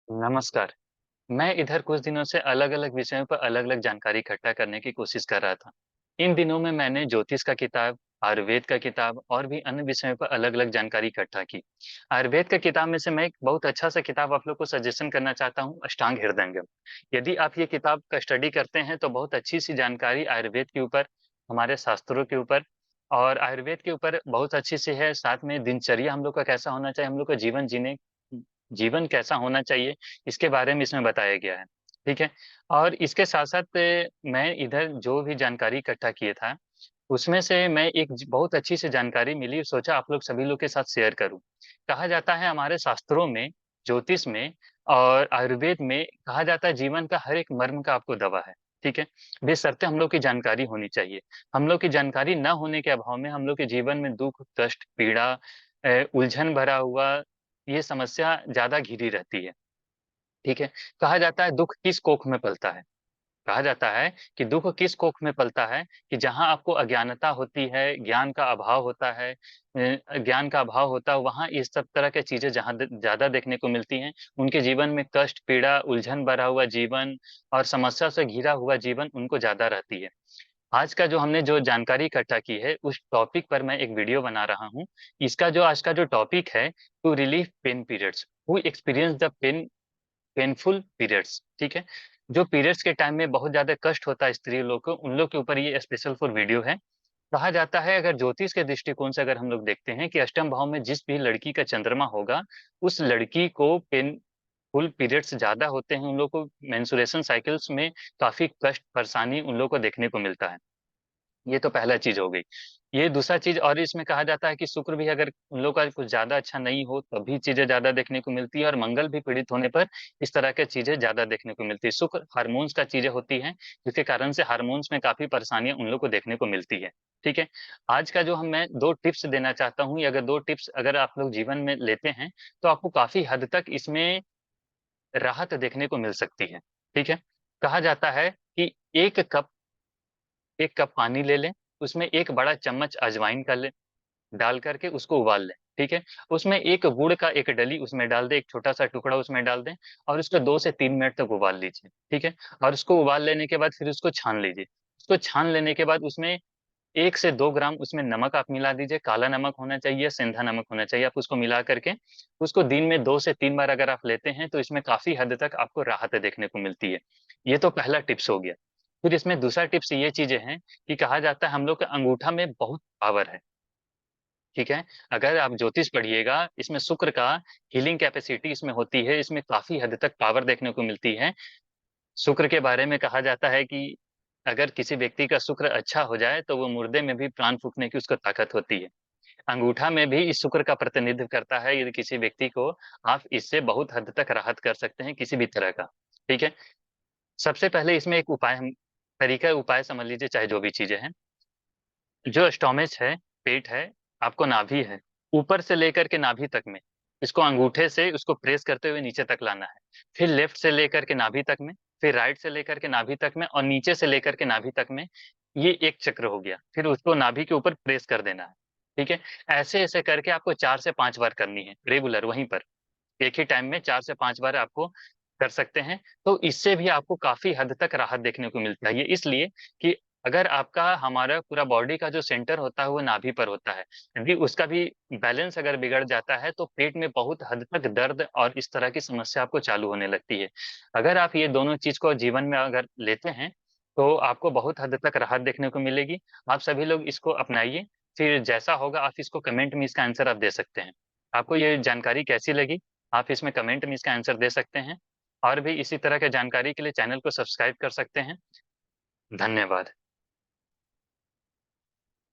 नमस्कार। मैं इधर कुछ दिनों से अलग-अलग विषयों पर अलग-अलग जानकारी इकट्ठा करने की कोशिश कर रहा था। इन दिनों में मैंने ज्योतिष का किताब, आयुर्वेद का किताब और भी अन्य विषयों पर अलग-अलग जानकारी इकट्ठा की। आयुर्वेद का किताब में से मैं एक बहुत अच्छा-सा किताब आप लोग को सजेशन करना चाहता हूँ, अष्टांग हृदयंगम। यदि आप ये किताब का स्टडी करते हैं, तो बहुत अच्छी-सी जानकारी आयुर्वेद के ऊपर, हमारे शास्त्रों के ऊपर और आयुर्वेद के ऊपर बहुत अच्छी-सी है। साथ में दिनचर्या हम लोग का कैसा होना चाहिए, हम लोग का जीवन कैसा होना चाहिए, इसके बारे में इसमें बताया गया है, ठीक है? और इसके साथ-साथ मैं इधर जो भी जानकारी इकट्ठा किए था, उसमें से मैं एक बहुत अच्छी सी जानकारी मिली, सोचा आप लोग सभी लोग के साथ शेयर करूँ। कहा जाता है हमारे शास्त्रों में, ज्योतिष में और आयुर्वेद में कहा जाता है जीवन का हर एक मर्म का आपको दवा है, ठीक है? बशर्ते हम लोग की जानकारी होनी चाहिए। हम लोग की जानकारी ना होने के अभाव में हम लोग के जीवन में दुःख, कष्ट, पीड़ा उलझन भरा हुआ ये समस्या ज़्यादा घिरी रहती है, ठीक है? कहा जाता है दुःख किस कोख में पलता है? कहा जाता है कि दुःख किस कोख में पलता है कि जहाँ आपको अज्ञानता होती है, ज्ञान का अभाव होता है ज्ञान का अभाव होता है, वहाँ इस सब तरह की चीज़ें जहाँ द ज़्यादा देखने को मिलती हैं, उनके जीवन में कष्ट, पीड़ा, उलझन भरा हुआ जीवन और समस्या से घिरा हुआ जीवन उनको ज़्यादा रहती है। आज का जो हमने जो जानकारी इकट्ठा की है, उस टॉपिक पर मैं एक वीडियो बना रहा हूँ। इसका जो आज का जो टॉपिक है, to relieve pain periods, who experience the painful periods, ठीक है? जो पीरियड्स के टाइम में बहुत ज़्यादा कष्ट होता है स्त्री लोग को, उन लोग के ऊपर ये स्पेशल फॉर वीडियो है। कहा जाता है अगर ज्योतिष के दृष्टिकोण से अगर हम लोग देखते हैं कि अष्टम भाव में जिस भी लड़की का चंद्रमा होगा, उस लड़की को पेनफुल पीरियड्स ज़्यादा होते हैं, उन लोगों को मेंस्ट्रुएशन साइकिल्स में काफ़ी कष्ट, परेशानी उन लोगों को देखने को मिलता है। ये तो पहला चीज़ हो गई। ये दूसरा चीज़ और इसमें कहा जाता है कि शुक्र भी अगर उन लोग का कुछ ज़्यादा अच्छा नहीं हो, तभी चीज़ें ज़्यादा देखने को मिलती है और मंगल भी पीड़ित होने पर इस तरह की चीज़ें ज़्यादा देखने को मिलती है। शुक्र हार्मोन्स का चीज़ें होती हैं, जिसके कारण से हार्मोन्स में काफ़ी परेशानियाँ उन लोग को देखने को मिलती है। ठीक है? आज का जो हम मैं 2 टिप्स देना चाहता हूँ, ये अगर 2 टिप्स अगर आप लोग जीवन में लेते हैं, तो आपको काफ़ी हद तक इसमें राहत देखने को मिल सकती है। ठीक है? कहा जाता है कि 1 कप पानी ले लें, उसमें 1 बड़ा चम्मच अजवाइन का लें डाल कर के उसको उबाल लें, ठीक है? उसमें एक गुड़ का एक डली उसमें डाल दें, एक छोटा-सा टुकड़ा उसमें डाल दें और उसको 2 से 3 मिनट तक उबाल लीजिए, ठीक है? और उसको उबाल लेने के बाद फिर उसको छान लीजिए। उसको छान लेने के बाद उसमें 1 से 2 ग्राम उसमें नमक आप मिला दीजिए, काला नमक होना चाहिए, सेंधा नमक होना चाहिए। आप उसको मिला कर के उसको दिन में 2 से 3 बार अगर आप लेते हैं, तो इसमें काफ़ी हद तक आपको राहत देखने को मिलती है। ये तो पहला टिप्स हो गया। फिर इसमें दूसरा टिप्स ये चीज़ें हैं कि कहा जाता है हम लोग के अंगूठा में बहुत पावर है। ठीक है? अगर आप ज्योतिष पढ़िएगा, इसमें शुक्र का हीलिंग कैपेसिटी इसमें होती है, इसमें काफ़ी हद तक पावर देखने को मिलती है। शुक्र के बारे में कहा जाता है कि अगर किसी व्यक्ति का शुक्र अच्छा हो जाए, तो वो मुर्दे में भी प्राण फूँकने की उसको ताकत होती है। अंगूठा में भी इस शुक्र का प्रतिनिधित्व करता है, यदि किसी व्यक्ति को आप इससे बहुत हद तक राहत कर सकते हैं, किसी भी तरह का। ठीक है? सबसे पहले इसमें एक उपाय समझ लीजिए चाहे जो भी चीज़ें हैं। जो स्टोमच है, पेट है, आपको नाभि है, ऊपर से लेकर के नाभि तक में, इसको अंगूठे से उसको प्रेस करते हुए नीचे तक लाना है। फिर लेफ्ट से लेकर के नाभि तक में, फिर राइट से लेकर के नाभि तक में और नीचे से लेकर के नाभि तक में, ये एक चक्र हो गया। फिर उसको नाभि के ऊपर प्रेस कर देना है, ठीक है? ऐसे-ऐसे करके आपको 4 से 5 बार करनी है, रेगुलर वहीं पर। एक ही टाइम में 4 से 5 बार आपको कर सकते हैं, तो इससे भी आपको काफ़ी हद तक राहत देखने को मिलता है। ये इसलिए कि अगर आपका हमारा पूरा बॉडी का जो सेंटर होता है, वो नाभि पर होता है। यदि उसका भी बैलेंस अगर बिगड़ जाता है, तो पेट में बहुत हद तक दर्द और इस तरह की समस्या आपको चालू होने लगती है। अगर आप ये दोनों चीज़ को जीवन में अगर लेते हैं, तो आपको बहुत हद तक राहत देखने को मिलेगी। आप सभी लोग इसको अपनाइए, फिर जैसा होगा आप इसको कमेंट में इसका आंसर आप दे सकते हैं। आपको ये जानकारी कैसी लगी? आप इसमें कमेंट में इसका आंसर दे सकते हैं और भी इसी तरह के जानकारी के लिए चैनल को सब्सक्राइब कर सकते हैं। धन्यवाद।